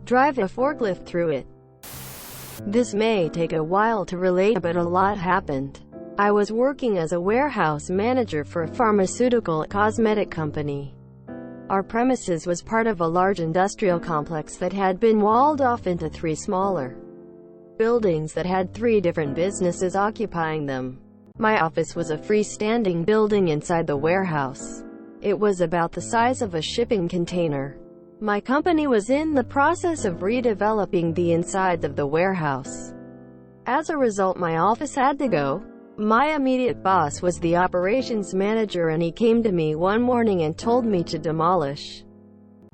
drive a forklift through it. This may take a while to relate, but a lot happened. I was working as a warehouse manager for a pharmaceutical cosmetic company. Our premises was part of a large industrial complex that had been walled off into 3 smaller buildings that had 3 different businesses occupying them. My office was a freestanding building inside the warehouse. It was about the size of a shipping container. My company was in the process of redeveloping the insides of the warehouse. As a result, my office had to go. My immediate boss was the operations manager, and he came to me one morning and told me to demolish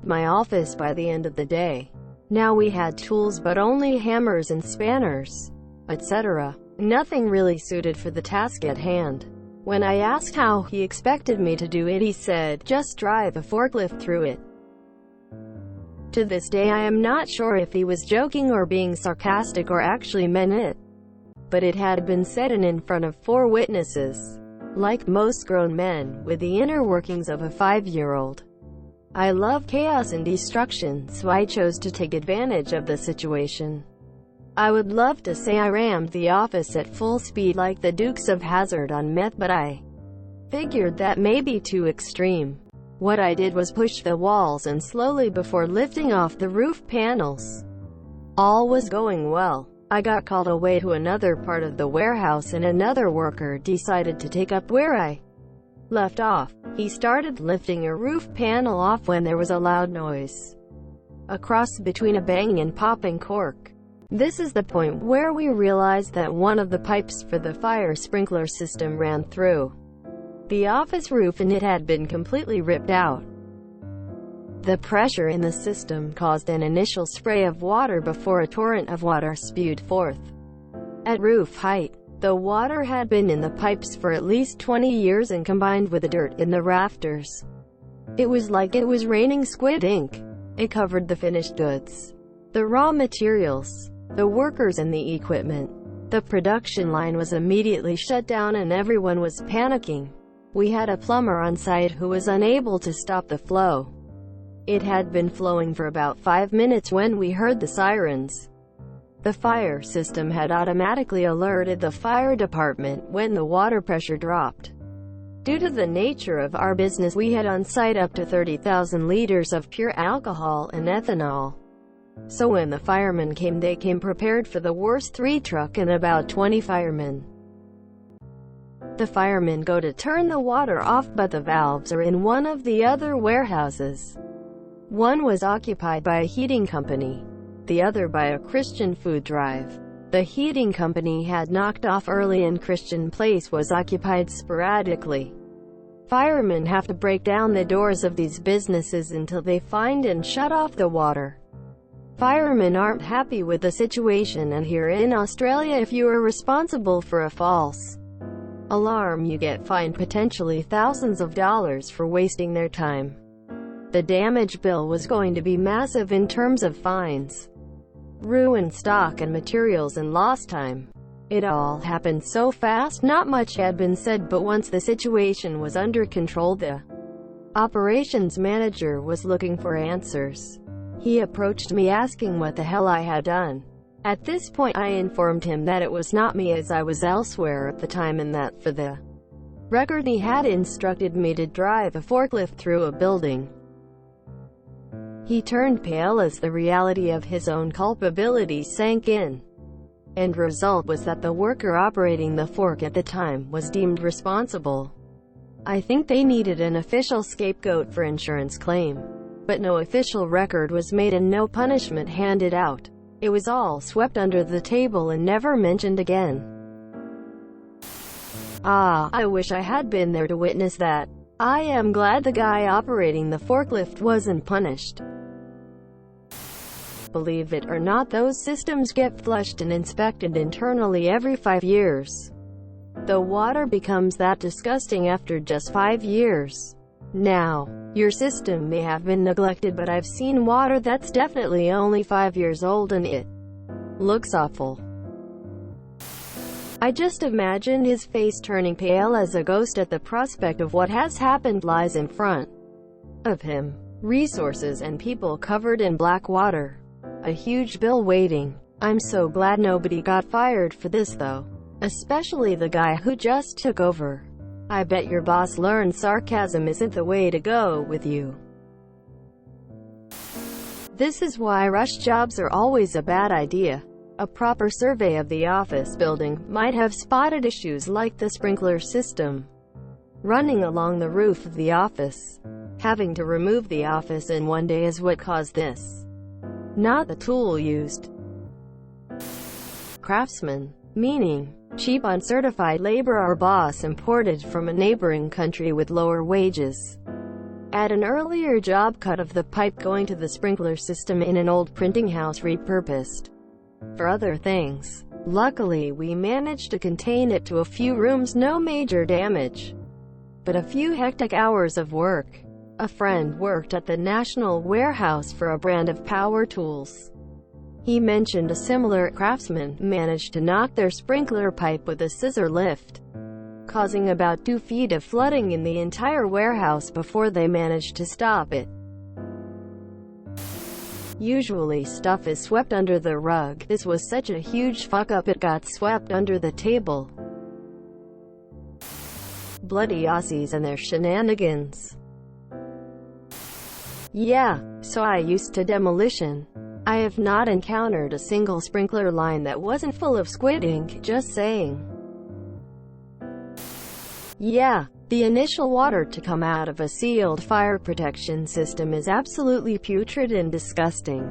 my office by the end of the day. Now we had tools, but only hammers and spanners, etc. Nothing really suited for the task at hand. When I asked how he expected me to do it, he said, "Just drive a forklift through it." To this day I am not sure if he was joking or being sarcastic or actually meant it. But it had been said and in front of 4 witnesses. Like most grown men, with the inner workings of a 5-year-old. I love chaos and destruction, so I chose to take advantage of the situation. I would love to say I rammed the office at full speed like the Dukes of Hazzard on meth, but I figured that may be too extreme. What I did was push the walls and slowly before lifting off the roof panels. All was going well. I got called away to another part of the warehouse, and another worker decided to take up where I left off. He started lifting a roof panel off when there was a loud noise. A cross between a bang and popping cork. This is the point where we realized that one of the pipes for the fire sprinkler system ran through the office roof, and it had been completely ripped out. The pressure in the system caused an initial spray of water before a torrent of water spewed forth. At roof height, the water had been in the pipes for at least 20 years and combined with the dirt in the rafters. It was like it was raining squid ink. It covered the finished goods, the raw materials, the workers and the equipment. The production line was immediately shut down and everyone was panicking. We had a plumber on site who was unable to stop the flow. It had been flowing for about 5 minutes when we heard the sirens. The fire system had automatically alerted the fire department when the water pressure dropped. Due to the nature of our business, we had on site up to 30,000 liters of pure alcohol and ethanol. So when the firemen came, they came prepared for the worst. 3 truck and about 20 firemen. The firemen go to turn the water off, but the valves are in one of the other warehouses. One was occupied by a heating company, the other by a Christian food drive. The heating company had knocked off early and Christian place was occupied sporadically. Firemen have to break down the doors of these businesses until they find and shut off the water. Firemen aren't happy with the situation, and here in Australia, if you are responsible for a false alarm, you get fined potentially thousands of dollars for wasting their time. The damage bill was going to be massive in terms of fines, ruined stock and materials, and lost time. It all happened so fast, not much had been said, but once the situation was under control, the operations manager was looking for answers. He approached me asking what the hell I had done. At this point I informed him that it was not me, as I was elsewhere at the time, and that for the record he had instructed me to drive a forklift through a building. He turned pale as the reality of his own culpability sank in. End result was that the worker operating the fork at the time was deemed responsible. I think they needed an official scapegoat for insurance claim. But no official record was made and no punishment handed out. It was all swept under the table and never mentioned again. I wish I had been there to witness that. I am glad the guy operating the forklift wasn't punished. Believe it or not, those systems get flushed and inspected internally every 5 years. The water becomes that disgusting after just 5 years. Now, your system may have been neglected, but I've seen water that's definitely only 5 years old and it looks awful. I just imagine his face turning pale as a ghost at the prospect of what has happened lies in front of him. Resources and people covered in black water. A huge bill waiting. I'm so glad nobody got fired for this though. Especially the guy who just took over. I bet your boss learned sarcasm isn't the way to go with you. This is why rush jobs are always a bad idea. A proper survey of the office building might have spotted issues like the sprinkler system running along the roof of the office. Having to remove the office in one day is what caused this, not the tool used. Craftsman, meaning cheap uncertified labor our boss imported from a neighboring country with lower wages. At an earlier job, cut of the pipe going to the sprinkler system in an old printing house repurposed for other things. Luckily we managed to contain it to a few rooms, no major damage, but a few hectic hours of work. A friend worked at the National Warehouse for a brand of power tools. He mentioned a similar craftsman managed to knock their sprinkler pipe with a scissor lift, causing about 2 feet of flooding in the entire warehouse before they managed to stop it. Usually stuff is swept under the rug. This was such a huge fuck-up it got swept under the table. Bloody Aussies and their shenanigans. Yeah, so I used to demolition. I have not encountered a single sprinkler line that wasn't full of squid ink, just saying. Yeah, the initial water to come out of a sealed fire protection system is absolutely putrid and disgusting.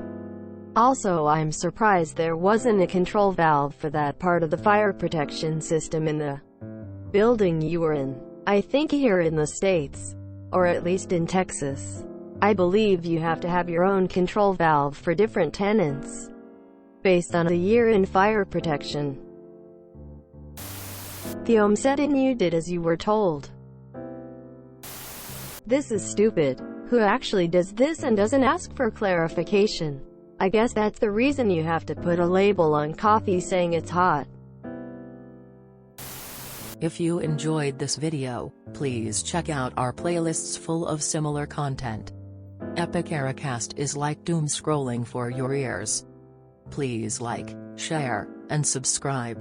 Also, I'm surprised there wasn't a control valve for that part of the fire protection system in the building you were in. I think here in the States, or at least in Texas, I believe you have to have your own control valve for different tenants, based on the year in fire protection. The OM said and you did as you were told. This is stupid. Who actually does this and doesn't ask for clarification? I guess that's the reason you have to put a label on coffee saying it's hot. If you enjoyed this video, please check out our playlists full of similar content. Epic Ericast is like doom scrolling for your ears. Please like, share, and subscribe.